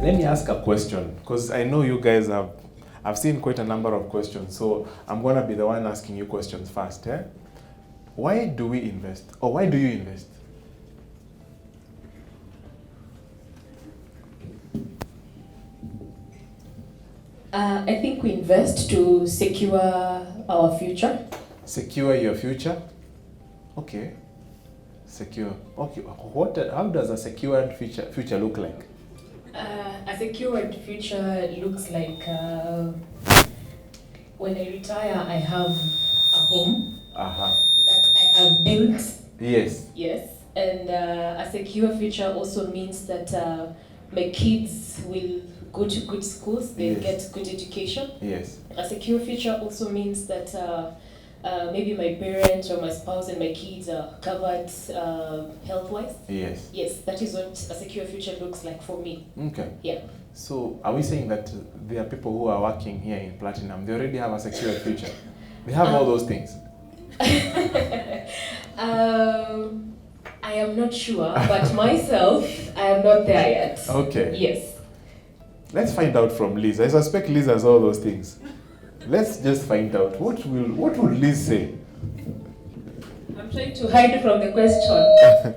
Let me ask a question, because I know you guys I've seen quite a number of questions, so I'm gonna be the one asking you questions first. Why do we invest, or why do you invest? I think we invest to secure our future. Secure your future? Okay. Secure. Okay. How does a secured future look like? A secured future looks like when I retire, I have a home that I have built. Yes. Yes. And a secure future also means that my kids will go to good schools, they'll get good education. Yes. A secure future also means that maybe my parents or my spouse and my kids are covered health-wise. Yes. Yes, that is what a secure future looks like for me. Okay. Yeah. So are we saying that there are people who are working here in Platinum, they already have a secure future? They have all those things? I am not sure, but myself, I am not there yet. Okay. Yes. Let's find out from Liz. I suspect Liz has all those things. Let's just find out. What would Liz say? I'm trying to hide from the question.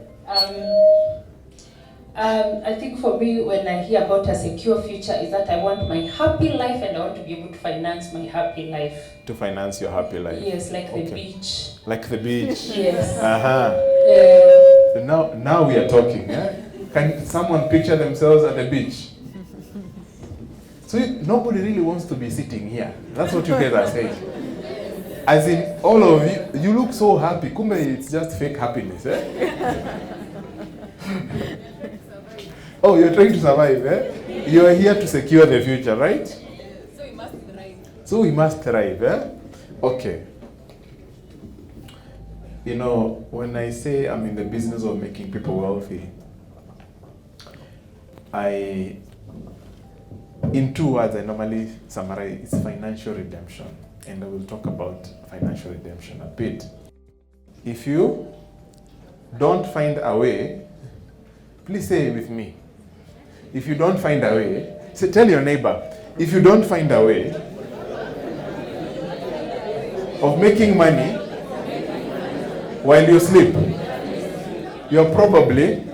I think for me, when I hear about a secure future, is that I want my happy life and I want to be able to finance my happy life. To finance your happy life? Yes, like the beach. Like the beach? Yes. Now we are talking. Can someone picture themselves at the beach? So nobody really wants to be sitting here. That's what you guys are saying. As in, all of you look so happy. Kumbe, it's just fake happiness. Oh, you're trying to survive. You're here to secure the future, right? So we must thrive. Okay. You know, when I say I'm in the business of making people wealthy, in 2 words, I normally summarize, it's financial redemption. And I will talk about financial redemption a bit. If you don't find a way, please say it with me. If you don't find a way, tell your neighbor, if you don't find a way of making money while you sleep, you're probably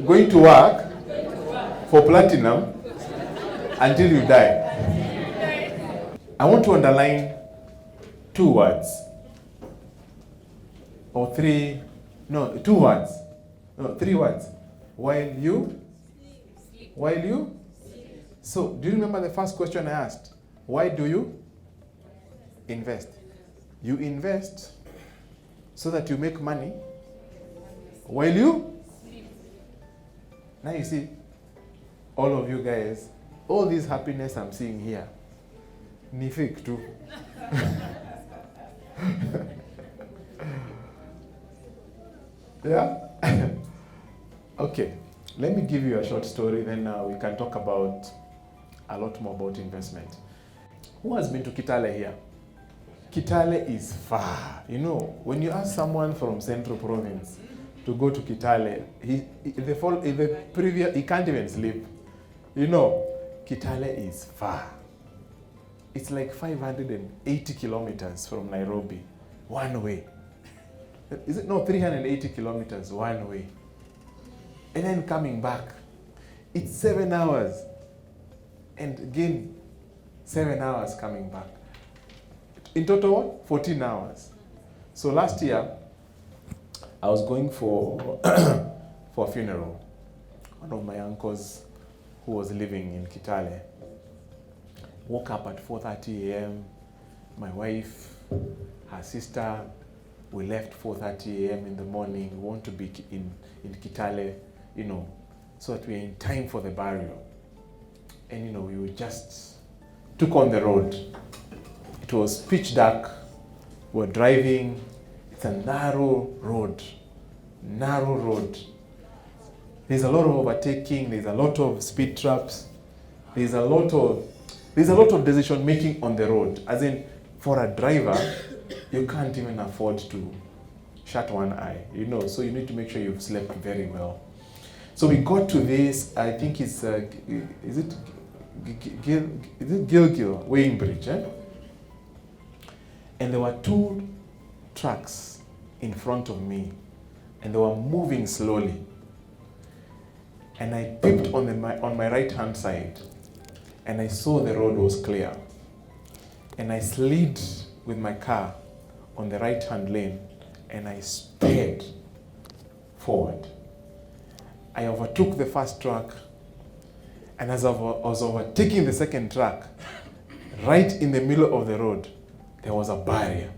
going to work for Platinum until you die. I want to underline 2 words. Or 3 words. No, 3 words. While you? So, do you remember the first question I asked? Why do you invest? You invest so that you make money while you? Now you see, all of you guys, all this happiness I'm seeing here, ni fake too. Yeah? Okay, let me give you a short story, then we can talk about a lot more about investment. Who has been to Kitale here? Kitale is far. You know, when you ask someone from Central Province to go to Kitale, he can't even sleep. You know, Kitale is far. It's like 580 kilometers from Nairobi, one way. Is it? No, 380 kilometers one way. And then coming back, it's 7 hours. And again, 7 hours coming back. In total, 14 hours. So last year, I was going for a funeral. One of my uncles who was living in Kitale. Woke up at 4:30 a.m. My wife, her sister, we left 4:30 a.m. in the morning. We want to be in Kitale, you know, so that we're in time for the burial. And, you know, we just took on the road. It was pitch dark. We're driving. It's a narrow road. There's a lot of overtaking. There's a lot of speed traps. There's a lot of decision making on the road. As in, for a driver, you can't even afford to shut one eye, you know, so you need to make sure you've slept very well. So we got to this, I think it's, is it Gilgil weighing bridge, eh? And there were 2 trucks in front of me, and they were moving slowly. And I peeped on my right hand side, and I saw the road was clear. And I slid with my car on the right hand lane, and I sped forward. I overtook the first truck, and as I was overtaking the second truck, right in the middle of the road, there was a barrier.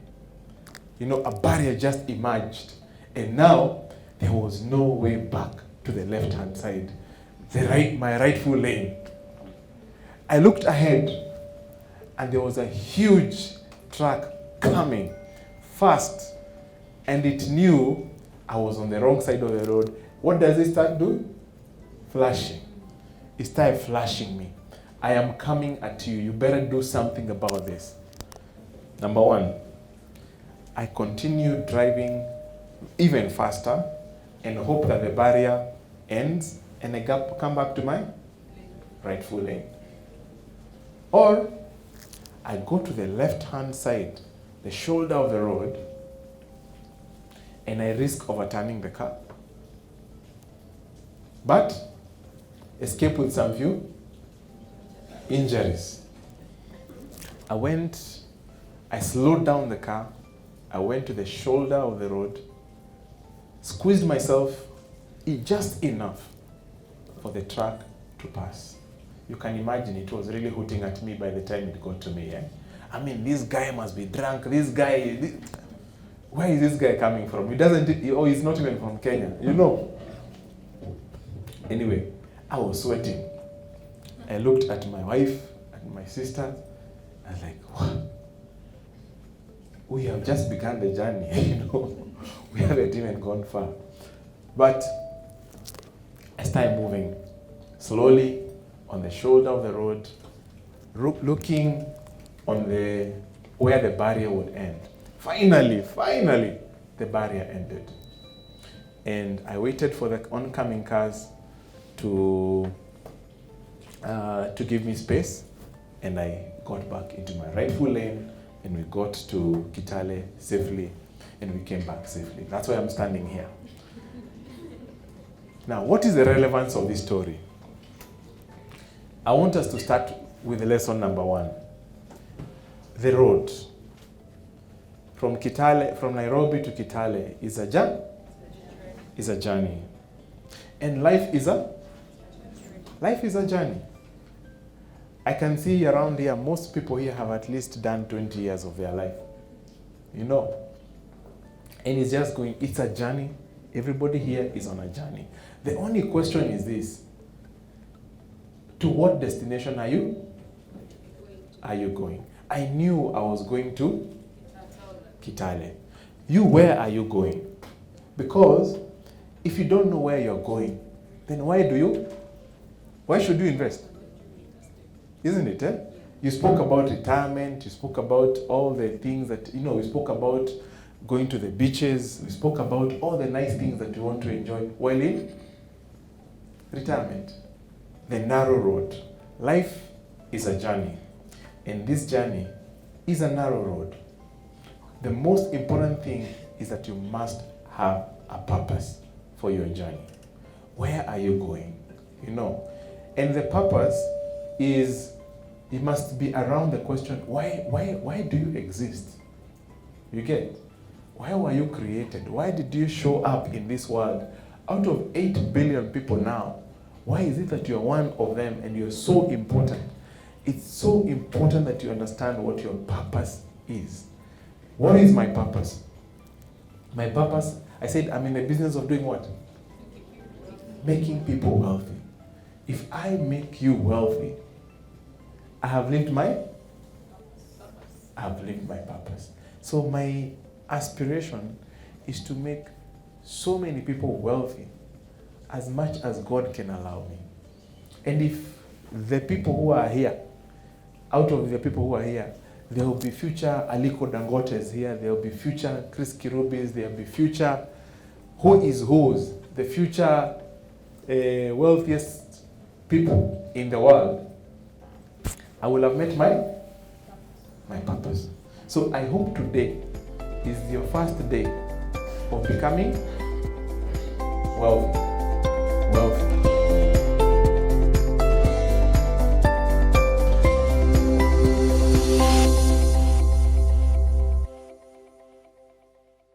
You know, a barrier just emerged, and now there was no way back to the left-hand side, my rightful lane. I looked ahead, and there was a huge truck coming fast, and it knew I was on the wrong side of the road. What does it start doing? Flashing. It started flashing me. I am coming at you. You better do something about this. Number 1, I continued driving even faster and hope that the barrier ends and I come back to my rightful lane. Or I go to the left-hand side, the shoulder of the road, and I risk overturning the car. But escape with some few injuries. I slowed down the car, I went to the shoulder of the road, squeezed myself just enough for the truck to pass. You can imagine it was really hooting at me by the time it got to me. Eh? I mean, this guy must be drunk. Where is this guy coming from? He's not even from Kenya, you know. Anyway, I was sweating. I looked at my wife and my sister. I was like, what? We have just begun the journey, you know. We haven't even gone far. But I started moving slowly on the shoulder of the road, looking on where the barrier would end. Finally, the barrier ended. And I waited for the oncoming cars to give me space, and I got back into my rightful lane, and we got to Kitale safely, and we came back safely. That's why I'm standing here. Now, what is the relevance of this story? I want us to start with lesson number 1. The road from Nairobi to Kitale is a journey. And life is a journey. I can see around here, most people here have at least done 20 years of their life. You know? And it's just going, it's a journey. Everybody here is on a journey. The only question is this: to what destination are you going? I knew I was going to Kitale. Where are you going? Because if you don't know where you're going, then why should you invest? Isn't it? Eh? You spoke about retirement, you spoke about all the things that, we spoke about going to the beaches, we spoke about all the nice things that you want to enjoy while in retirement. The narrow road. Life is a journey, and this journey is a narrow road. The most important thing is that you must have a purpose for your journey. Where are you going? And the purpose is, it must be around the question, why do you exist? You get? Why were you created? Why did you show up in this world? Out of 8 billion people now, why is it that you're one of them and you're so important? It's so important that you understand what your purpose is. What is my purpose? My purpose, I said, I'm in the business of doing what? Making people wealthy. If I make you wealthy, I have lived my purpose. So my aspiration is to make so many people wealthy, as much as God can allow me. And if the people who are here, out of the people who are here, there will be future Aliko Dangotes here, there will be future Chris Kirubis, there will be future who is who's, the future wealthiest people in the world, I will have met my purpose. So I hope today is your first day of becoming wealthy.